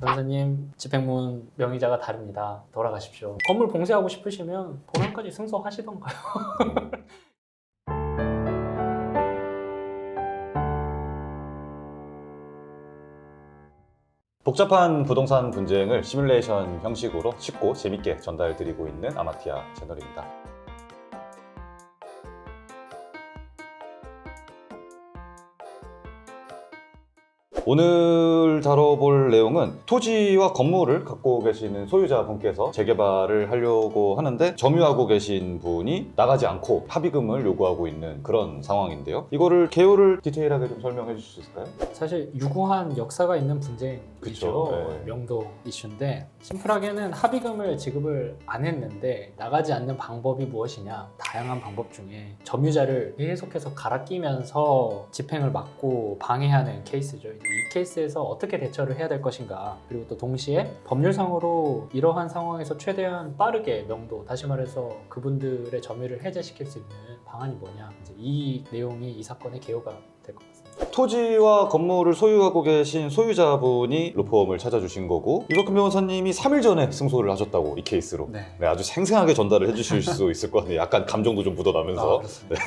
변호사님, 집행문 명의자가 다릅니다. 돌아가십시오. 건물 봉쇄하고 싶으시면 본안까지 승소하시던가요? 복잡한 부동산 분쟁을 시뮬레이션 형식으로 쉽고 재밌게 전달드리고 있는 아마티아 채널입니다. 오늘 다뤄볼 내용은 토지와 건물을 갖고 계시는 소유자분께서 재개발을 하려고 하는데 점유하고 계신 분이 나가지 않고 합의금을 요구하고 있는 그런 상황인데요. 이거를 개요를 디테일하게 좀 설명해 주실 수 있을까요? 사실 유구한 역사가 있는 분쟁이죠. 그쵸, 네. 명도 이슈인데 심플하게는 합의금을 지급을 안 했는데 나가지 않는 방법이 무엇이냐, 다양한 방법 중에 점유자를 계속해서 갈아 끼면서 집행을 막고 방해하는 케이스죠. 이 케이스에서 어떻게 대처를 해야 될 것인가, 그리고 또 동시에 법률상으로 이러한 상황에서 최대한 빠르게 명도, 다시 말해서 그분들의 점유를 해제시킬 수 있는 방안이 뭐냐, 이제 이 내용이 이 사건의 개요가 될 것 같습니다. 토지와 건물을 소유하고 계신 소유자분이 로펌을 찾아주신 거고, 이덕흠 변호사님이 3일 전에 승소를 하셨다고, 이 케이스로. 네. 네, 아주 생생하게 전달을 해주실 수 있을 것 같네요. 약간 감정도 좀 묻어나면서. 그렇습니다.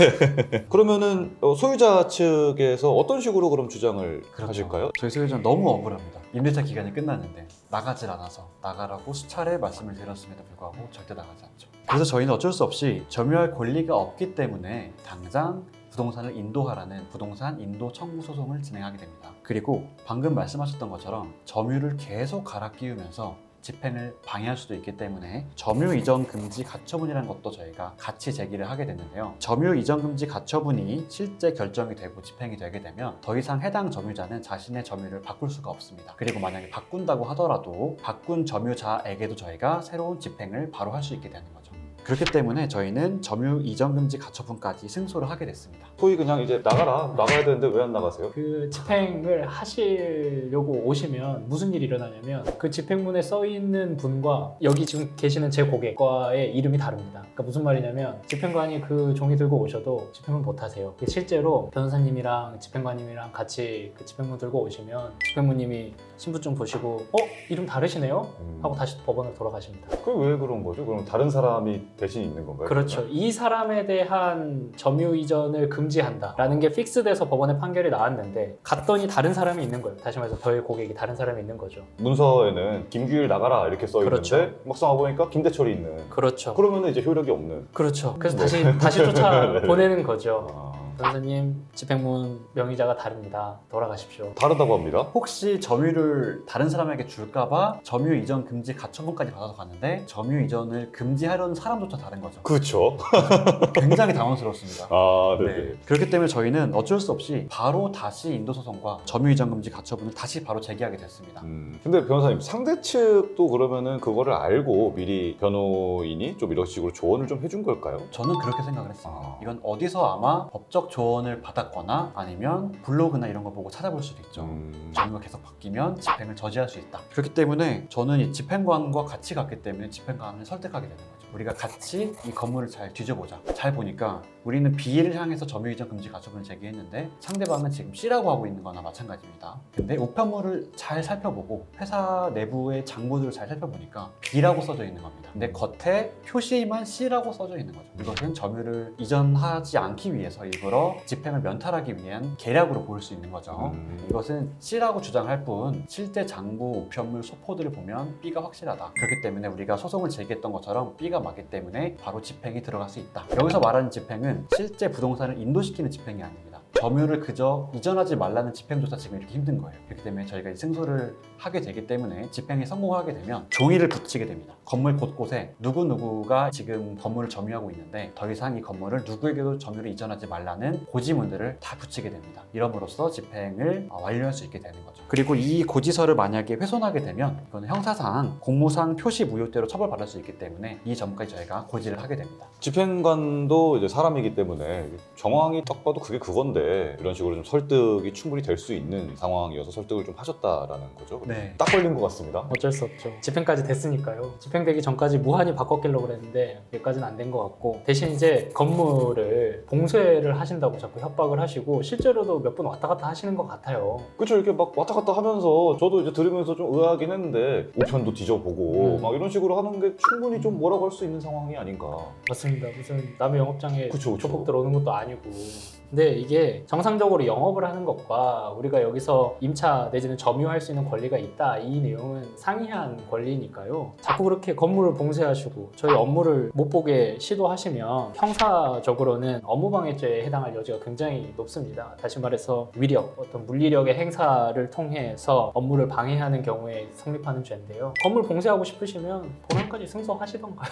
그러면은 소유자 측에서 어떤 식으로 그럼 주장을 하실까요? 저희 소유자는 너무 억울합니다. 임대차 기간이 끝났는데 나가질 않아서 나가라고 수차례 말씀을 드렸음에도 불구하고 절대 나가지 않죠. 그래서 저희는 어쩔 수 없이 점유할 권리가 없기 때문에 당장 부동산을 인도하라는 부동산 인도 청구 소송을 진행하게 됩니다. 그리고 방금 말씀하셨던 것처럼 점유를 계속 갈아 끼우면서 집행을 방해할 수도 있기 때문에 점유 이전 금지 가처분이라는 것도 저희가 같이 제기를 하게 됐는데요. 점유 이전 금지 가처분이 실제 결정이 되고 집행이 되게 되면 더 이상 해당 점유자는 자신의 점유를 바꿀 수가 없습니다. 그리고 만약에 바꾼다고 하더라도 바꾼 점유자에게도 저희가 새로운 집행을 바로 할 수 있게 되는 거죠. 그렇기 때문에 저희는 점유 이전 금지 가처분까지 승소를 하게 됐습니다. 소위 그냥 이제 나가야 되는데 왜 안 나가세요? 그 집행을 하시려고 오시면 무슨 일이 일어나냐면, 그 집행문에 써 있는 분과 여기 지금 계시는 제 고객과의 이름이 다릅니다. 그러니까 무슨 말이냐면, 집행관이 그 종이 들고 오셔도 집행문 못 하세요. 실제로 변호사님이랑 집행관님이랑 같이 그 집행문 들고 오시면 집행문님이 신분증 보시고 이름 다르시네요? 하고 다시 법원으로 돌아가십니다. 그게 왜 그런 거죠? 그럼 다른 사람이 대신 있는 건가요? 그렇죠. 이 사람에 대한 점유 이전을 금지한다라는 게 픽스돼서 법원의 판결이 나왔는데, 갔더니 다른 사람이 있는 거예요. 다시 말해서 저의 고객이 다른 사람이 있는 거죠. 문서에는 김규일 나가라 이렇게 써 있는데 그렇죠. 막상 와보니까 김대철이 있는. 그렇죠. 그러면은 이제 효력이 없는. 그렇죠. 그래서 네. 다시 쫓아 네. 보내는 거죠. 아, 변호사님, 집행문 명의자가 다릅니다. 돌아가십시오. 다르다고 합니다. 혹시 점유를 다른 사람에게 줄까봐 점유 이전 금지 가처분까지 받아서 갔는데 점유 이전을 금지하려는 사람조차 다른 거죠. 그렇죠. 굉장히 당황스럽습니다. 아, 네네. 네. 그렇기 때문에 저희는 어쩔 수 없이 바로 다시 인도소송과 점유 이전 금지 가처분을 다시 바로 제기하게 됐습니다. 근데 변호사님, 상대 측도 그러면은 그거를 알고 미리 변호인이 좀 이런 식으로 조언을 좀 해준 걸까요? 저는 그렇게 생각을 했습니다. 아. 이건 어디서 아마 법적 조언을 받았거나 아니면 블로그나 이런 거 보고 찾아볼 수도 있죠. 점유가 계속 바뀌면 집행을 저지할 수 있다. 그렇기 때문에 저는 이 집행관과 같이 갔기 때문에 집행관을 설득하게 되는 거죠. 우리가 같이 이 건물을 잘 뒤져보자. 잘 보니까 우리는 B를 향해서 점유 이전 금지 가처분을 제기했는데 상대방은 지금 C라고 하고 있는 거나 마찬가지입니다. 근데 우편물을 잘 살펴보고 회사 내부의 장부들을 잘 살펴보니까 B라고 써져 있는 겁니다. 근데 겉에 표시만 C라고 써져 있는 거죠. 이것은 점유를 이전하지 않기 위해서 일부러 집행을 면탈하기 위한 계략으로 보일 수 있는 거죠. 이것은 C라고 주장할 뿐 실제 장부, 우편물, 소포들을 보면 B가 확실하다. 그렇기 때문에 우리가 소송을 제기했던 것처럼 B가 맞기 때문에 바로 집행이 들어갈 수 있다. 여기서 말하는 집행은 실제 부동산을 인도시키는 집행이 아닙니다. 점유를 그저 이전하지 말라는 집행조차 지금 이렇게 힘든 거예요. 그렇기 때문에 저희가 이 승소를 하게 되기 때문에 집행에 성공하게 되면 종이를 붙이게 됩니다. 건물 곳곳에 누구누구가 지금 건물을 점유하고 있는데 더 이상 이 건물을 누구에게도 점유를 이전하지 말라는 고지문들을 다 붙이게 됩니다. 이럼으로써 집행을 완료할 수 있게 되는 거죠. 그리고 이 고지서를 만약에 훼손하게 되면 이거는 형사상 공무상 표시 무효죄로 처벌받을 수 있기 때문에 이 점까지 저희가 고지를 하게 됩니다. 집행관도 이제 사람이기 때문에 정황이 딱 봐도 그게 그건데 이런 식으로 좀 설득이 충분히 될 수 있는 상황이어서 설득을 좀 하셨다라는 거죠. 네. 딱 걸린 것 같습니다. 어쩔 수 없죠. 집행까지 됐으니까요. 집행되기 전까지 무한히 바꿨길래 그랬는데 여기까지는 안 된 것 같고, 대신 이제 건물을 봉쇄를 하신다고 자꾸 협박을 하시고 실제로도 몇 분 왔다 갔다 하시는 것 같아요. 그렇죠. 이렇게 막 왔다 갔다 하면서 저도 이제 들으면서 좀 의아하긴 했는데 우편도 뒤져보고 막 이런 식으로 하는 게 충분히 좀 뭐라고 할 수 있는 상황이 아닌가. 맞습니다. 무슨 남의 영업장에 그쵸. 조폭 들어오는 것도 아니고. 근데 이게 정상적으로 영업을 하는 것과 우리가 여기서 임차 내지는 점유할 수 있는 권리가 있다, 이 내용은 상이한 권리니까요. 자꾸 그렇게 건물을 봉쇄하시고 저희 업무를 못 보게 시도하시면 형사적으로는 업무방해죄에 해당할 여지가 굉장히 높습니다. 다시 말해서 위력, 어떤 물리력의 행사를 통해서 업무를 방해하는 경우에 성립하는 죄인데요. 건물 봉쇄하고 싶으시면 도난까지 승소하시던가요.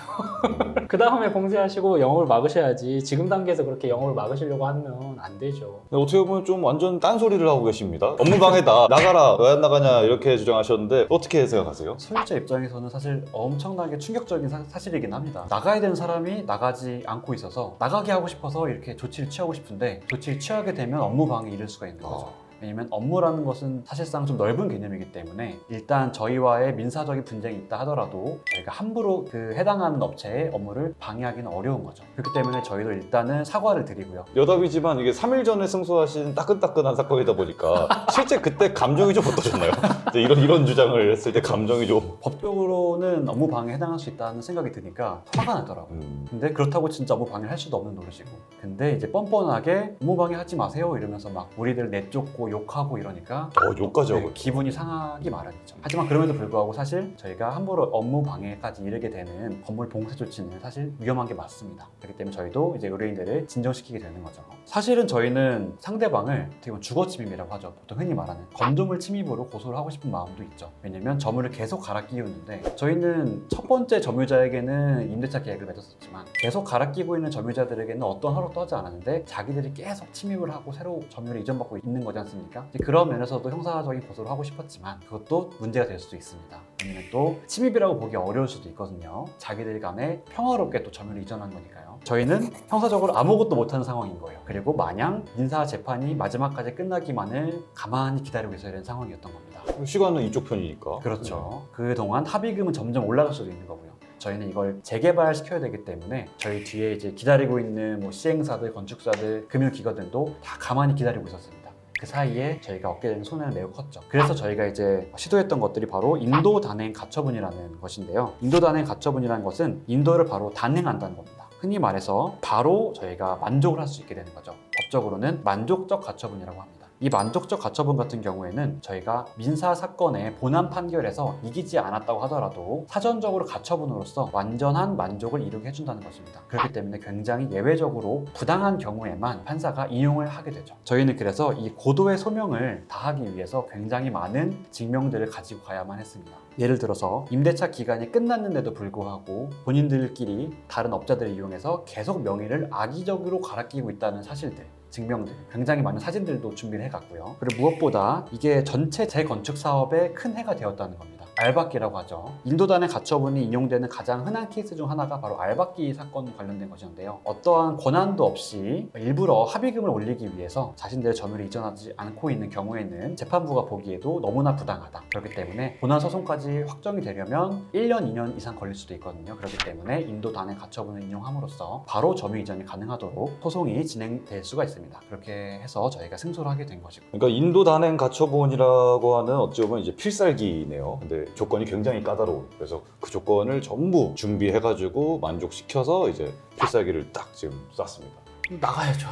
그 다음에 봉쇄하시고 영업을 막으셔야지, 지금 단계에서 그렇게 영업을 막으시려고 하면 안 되죠. 근데 어떻게 보면 좀 완전 딴소리를 하고 계십니다. 업무방해다. 나가라. 왜 안 나가냐 이렇게 주장하셨는데 어떻게 생각하세요? 소유자 입장에서는 사실 엄청나게 충격적인 사실이긴 합니다. 나가야 되는 사람이 나가지 않고 있어서 나가게 하고 싶어서 이렇게 조치를 취하고 싶은데 조치를 취하게 되면 업무 방해에 이를 수가 있는 거죠. 왜냐면 업무라는 것은 사실상 좀 넓은 개념이기 때문에 일단 저희와의 민사적인 분쟁이 있다 하더라도 저희가 함부로 그 해당하는 업체의 업무를 방해하기는 어려운 거죠. 그렇기 때문에 저희도 일단은 사과를 드리고요. 여담이지만 이게 3일 전에 승소하신 따끈따끈한 사건이다 보니까 실제 그때 감정이 좀 어떠셨나요? 이제 이런 주장을 했을 때 감정이 좀 법적으로는 업무 방해에 해당할 수 있다는 생각이 드니까 화가 나더라고요. 근데 그렇다고 진짜 업무 방해를 할 수도 없는 노릇이고, 근데 이제 뻔뻔하게 업무 방해하지 마세요 이러면서 막 우리들 내쫓고 욕하고 이러니까 욕까지 하고 기분이 상하기 마련이죠. 하지만 그럼에도 불구하고 사실 저희가 함부로 업무 방해까지 이르게 되는 건물 봉쇄 조치는 사실 위험한 게 맞습니다. 그렇기 때문에 저희도 이제 의뢰인들을 진정시키게 되는 거죠. 사실은 저희는 상대방을 어떻게 보면 주거 침입이라고 하죠. 보통 흔히 말하는 건조물 침입으로 고소를 하고 싶은 마음도 있죠. 왜냐면 점유를 계속 갈아 끼우는데, 저희는 첫 번째 점유자에게는 임대차 계약을 맺었었지만 계속 갈아 끼고 있는 점유자들에게는 어떤 허락도 하지 않았는데 자기들이 계속 침입을 하고 새로 점유를 이전받고 있는 거지 않습니까? 이제 그런 면에서도 형사적인 고소를 하고 싶었지만 그것도 문제가 될 수도 있습니다. 아니면 또 침입이라고 보기 어려울 수도 있거든요. 자기들 간에 평화롭게 또 점유를 이전한 거니까요. 저희는 형사적으로 아무것도 못하는 상황인 거예요. 그리고 마냥 민사 재판이 마지막까지 끝나기만을 가만히 기다리고 있어야 되는 상황이었던 겁니다. 시간은 이쪽 편이니까. 그렇죠. 그동안 합의금은 점점 올라갈 수도 있는 거고요. 저희는 이걸 재개발시켜야 되기 때문에 저희 뒤에 이제 기다리고 있는 뭐 시행사들, 건축사들, 금융기관들도 다 가만히 기다리고 있었습니다. 그 사이에 저희가 얻게 되는 손해는 매우 컸죠. 그래서 저희가 이제 시도했던 것들이 바로 인도 단행 가처분이라는 것인데요. 인도 단행 가처분이라는 것은 인도를 바로 단행한다는 겁니다. 흔히 말해서 바로 저희가 만족을 할 수 있게 되는 거죠. 법적으로는 만족적 가처분이라고 합니다. 이 만족적 가처분 같은 경우에는 저희가 민사 사건의 본안 판결에서 이기지 않았다고 하더라도 사전적으로 가처분으로서 완전한 만족을 이루게 해준다는 것입니다. 그렇기 때문에 굉장히 예외적으로 부당한 경우에만 판사가 인용을 하게 되죠. 저희는 그래서 이 고도의 소명을 다하기 위해서 굉장히 많은 증명들을 가지고 가야만 했습니다. 예를 들어서 임대차 기간이 끝났는데도 불구하고 본인들끼리 다른 업자들을 이용해서 계속 명의를 악의적으로 갈아 끼고 있다는 사실들, 증명들, 굉장히 많은 사진들도 준비를 해갔고요. 그리고 무엇보다 이게 전체 재건축 사업에 큰 해가 되었다는 겁니다. 알박기라고 하죠. 인도단의 가처분이 인용되는 가장 흔한 케이스 중 하나가 바로 알박기 사건 관련된 것이었는데요. 어떠한 권한도 없이 일부러 합의금을 올리기 위해서 자신들의 점유를 이전하지 않고 있는 경우에는 재판부가 보기에도 너무나 부당하다. 그렇기 때문에 본안 소송까지 확정이 되려면 1년, 2년 이상 걸릴 수도 있거든요. 그렇기 때문에 인도단의 가처분을 인용함으로써 바로 점유 이전이 가능하도록 소송이 진행될 수가 있습니다. 그렇게 해서 저희가 승소를 하게 된 것이고. 그러니까 인도 단행 가처분이라고 하는 어찌 보면 이제 필살기네요. 근데 조건이 굉장히 까다로운. 그래서 그 조건을 전부 준비해가지고 만족시켜서 이제 필살기를 딱 지금 쐈습니다. 나가야죠.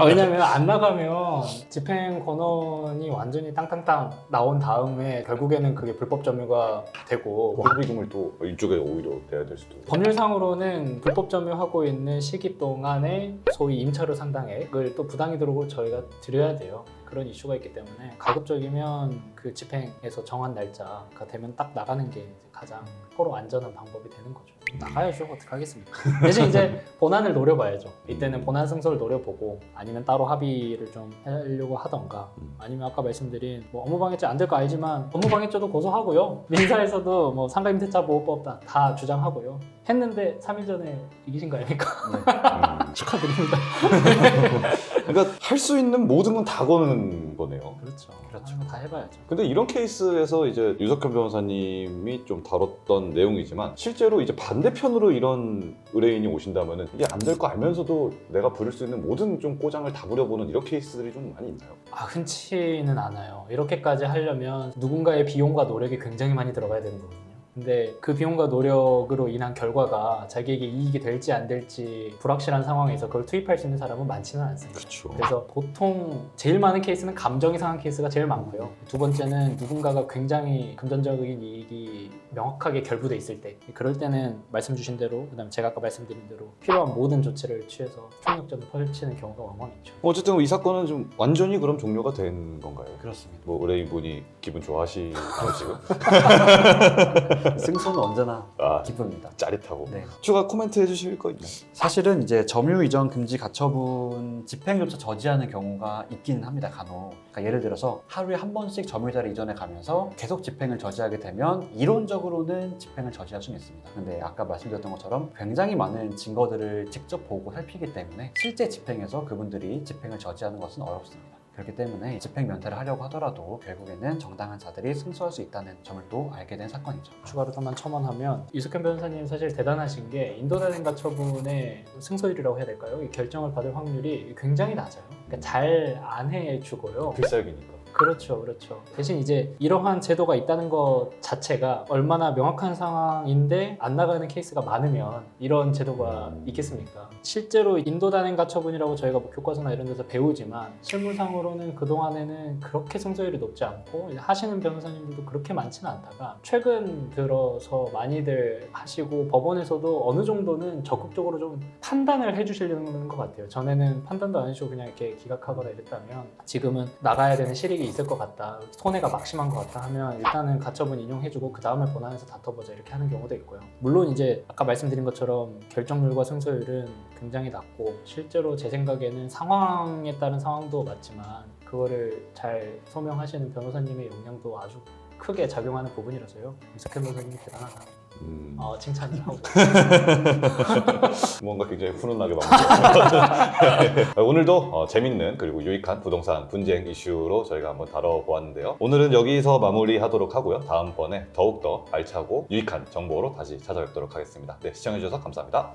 왜냐면 안 나가면 집행 권한이 완전히 땅땅땅 나온 다음에 결국에는 그게 불법 점유가 되고, 합의금을 또 이쪽에 오히려 내야 될 수도 있고. 법률상으로는 불법 점유하고 있는 시기 동안에 소위 임차료 상당액을 또 부당히 들어오고 저희가 드려야 돼요. 그런 이슈가 있기 때문에 가급적이면 그 집행에서 정한 날짜가 되면 딱 나가는 게 가장 서로 안전한 방법이 되는 거죠. 나가야죠. 어떻게 하겠습니까? 대신 이제 본안을 노려봐야죠. 이때는 본안 승소를 노려보고 아니면 따로 합의를 좀 하려고 하던가, 아니면 아까 말씀드린 뭐 업무방해죄 안 될 거 알지만 업무방해죄도 고소하고요. 민사에서도 뭐 상가임대차 보호법 다 주장하고요. 했는데 3일 전에 이기신 거 아닙니까? 축하드립니다. 그러니까 할 수 있는 모든 건 다 거는 거네요. 그렇죠. 그렇죠. 다 해봐야죠. 근데 이런 케이스에서 이제 유석현 변호사님이 좀 다뤘던 내용이지만 실제로 이제 반대편으로 이런 의뢰인이 오신다면은 이게 안 될 거 알면서도 내가 부릴 수 있는 모든 좀 꼬장을 다 부려보는 이런 케이스들이 좀 많이 있나요? 흔치는 않아요. 이렇게까지 하려면 누군가의 비용과 노력이 굉장히 많이 들어가야 되는 거거든요. 근데 그 비용과 노력으로 인한 결과가 자기에게 이익이 될지 안 될지 불확실한 상황에서 그걸 투입할 수 있는 사람은 많지는 않습니다. 그렇죠. 그래서 보통 제일 많은 케이스는 감정이 상한 케이스가 제일 많고요. 두 번째는 누군가가 굉장히 금전적인 이익이 명확하게 결부돼 있을 때, 그럴 때는 말씀 주신 대로, 그다음에 제가 아까 말씀드린 대로 필요한 모든 조치를 취해서 총력전을 펼치는 경우가 왕왕 있죠. 어쨌든 이 사건은 좀 완전히 그럼 종료가 된 건가요? 그렇습니다. 뭐 의뢰인분이 기분 좋아하시나요 지금? 승소는 언제나 아, 기쁩니다. 짜릿하고. 네. 추가 코멘트 해주실 거 있나요? 사실은 이제 점유 이전 금지 가처분 집행조차 저지하는 경우가 있기는 합니다. 간혹. 그러니까 예를 들어서 하루에 한 번씩 점유자를 이전해 가면서 계속 집행을 저지하게 되면 이론적으로는 집행을 저지할 수는 있습니다. 근데 아까 말씀드렸던 것처럼 굉장히 많은 증거들을 직접 보고 살피기 때문에 실제 집행에서 그분들이 집행을 저지하는 것은 어렵습니다. 그렇기 때문에 집행 면탈을 하려고 하더라도 결국에는 정당한 자들이 승소할 수 있다는 점을 또 알게 된 사건이죠. 추가로 좀만 첨언하면 유석현 변호사님 사실 대단하신 게 인도단행 가처분의 승소율이라고 해야 될까요? 이 결정을 받을 확률이 굉장히 낮아요. 그러니까 잘 안 해주고요. 필살기니까. 그렇죠, 그렇죠. 대신 이제 이러한 제도가 있다는 것 자체가 얼마나 명확한 상황인데 안 나가는 케이스가 많으면 이런 제도가 있겠습니까? 실제로 인도단행 가처분이라고 저희가 뭐 교과서나 이런 데서 배우지만 실무상으로는 그동안에는 그렇게 승소율이 높지 않고 이제 하시는 변호사님들도 그렇게 많지는 않다가 최근 들어서 많이들 하시고 법원에서도 어느 정도는 적극적으로 좀 판단을 해주시려는 것 같아요. 전에는 판단도 안 해주고 그냥 이렇게 기각하거나 이랬다면 지금은 나가야 되는 실익이 있을 것 같다, 손해가 막심한 것 같다 하면 일단은 가처분 인용해주고 그 다음에 본안에서 다퉈보자 이렇게 하는 경우도 있고요. 물론 이제 아까 말씀드린 것처럼 결정률과 승소율은 굉장히 낮고 실제로 제 생각에는 상황에 따른 상황도 맞지만 그거를 잘 소명하시는 변호사님의 역량도 아주 크게 작용하는 부분이라서요. 유석현 변호사님이 대단하다. 칭찬을 하고 뭔가 굉장히 훈훈하게 마무리했습니다. 오늘도 재밌는 그리고 유익한 부동산 분쟁 이슈로 저희가 한번 다뤄보았는데요. 오늘은 여기서 마무리하도록 하고요. 다음번에 더욱더 알차고 유익한 정보로 다시 찾아뵙도록 하겠습니다. 네, 시청해주셔서 감사합니다.